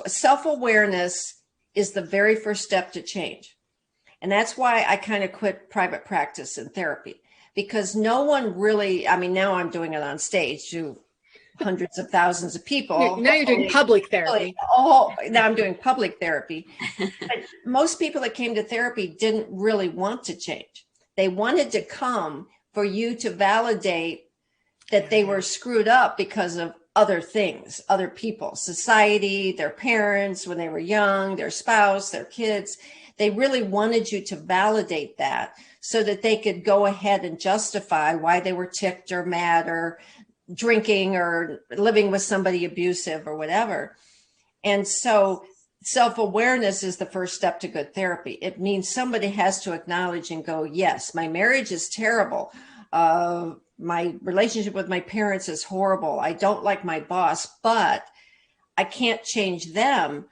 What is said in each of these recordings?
Self-awareness is the very first step to change. And that's why I kind of quit private practice and therapy, because no one really, I mean, now I'm doing it on stage to hundreds of thousands of people. Now you're doing public therapy. Now I'm doing public therapy. But most people that came to therapy didn't really want to change. They wanted to come for you to validate that they were screwed up because of other things, other people, society, their parents when they were young, their spouse, their kids. They really wanted you to validate that so that they could go ahead and justify why they were ticked or mad or drinking or living with somebody abusive or whatever. And so self-awareness is the first step to good therapy. It means somebody has to acknowledge and go, yes, my marriage is terrible. My relationship with my parents is horrible. I don't like my boss, but I can't change them.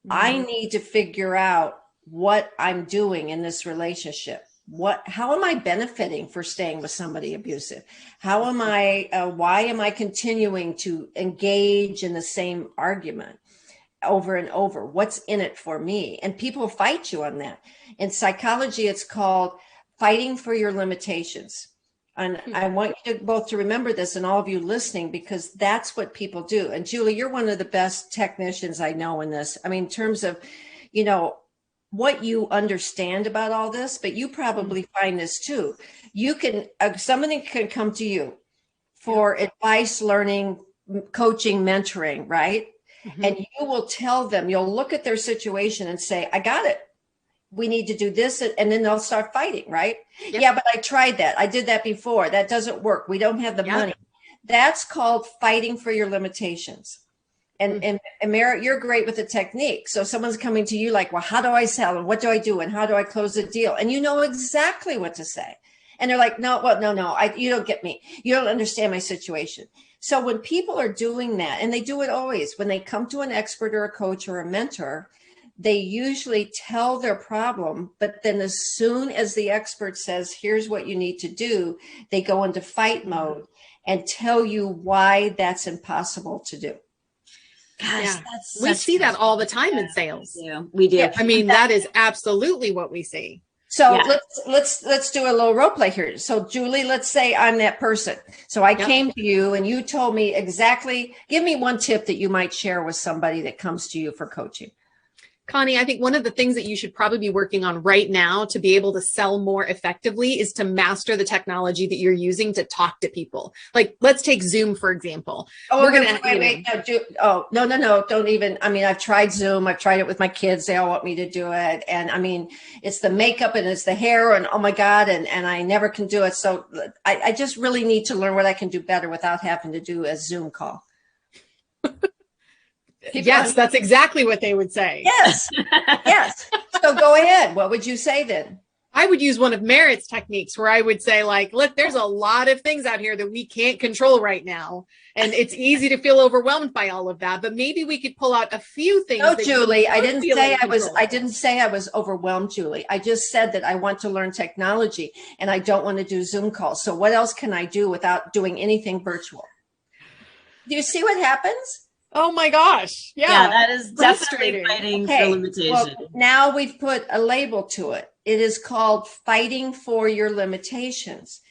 Mm-hmm. I need to figure out what I'm doing in this relationship. How am I benefiting for staying with somebody abusive? How am I, why am I continuing to engage in the same argument over and over? What's in it for me? And people fight you on that. In psychology, it's called fighting for your limitations. And I want you to both to remember this, and all of you listening, because that's what people do. And Julie, you're one of the best technicians I know in this. I mean, in terms of, you know, what you understand about all this, but you probably find this too. You can, somebody can come to you for advice, learning, coaching, mentoring, right? Mm-hmm. And you will tell them, you'll look at their situation and say, I got it. We need to do this. And then they'll start fighting, right? Yep. Yeah, but I tried that. I did that before. That doesn't work. We don't have the money. That's called fighting for your limitations. And Mara, you're great with the technique. So someone's coming to you like, well, how do I sell? And what do I do? And how do I close the deal? And you know exactly what to say. And they're like, no, you don't get me. You don't understand my situation. So when people are doing that, and they do it always, when they come to an expert or a coach or a mentor, they usually tell their problem, but then as soon as the expert says, here's what you need to do, they go into fight mode and tell you why that's impossible to do. Gosh, we see that all the time in sales. We do. Yeah, I mean, that is absolutely what we see. So let's do a little role play here. So Julie, let's say I'm that person. So I came to you and you told me exactly, give me one tip that you might share with somebody that comes to you for coaching. Connie, I think one of the things that you should probably be working on right now to be able to sell more effectively is to master the technology that you're using to talk to people. Like, let's take Zoom, for example. Oh, we're going to no, don't even. I mean, I've tried Zoom. I've tried it with my kids. They all want me to do it. And I mean, it's the makeup and it's the hair and oh my God. And I never can do it. So I just really need to learn what I can do better without having to do a Zoom call. Yes, that's exactly what they would say. Yes. Yes. So go ahead. What would you say then? I would use one of Merritt's techniques where I would say, like, look, there's a lot of things out here that we can't control right now. And it's easy to feel overwhelmed by all of that. But maybe we could pull out a few things. No, Julie, I didn't say I was overwhelmed, Julie. I just said that I want to learn technology and I don't want to do Zoom calls. So what else can I do without doing anything virtual? Do you see what happens? Oh my gosh. Yeah, that is definitely fighting for limitation. Well, now we've put a label to it. It is called fighting for your limitations.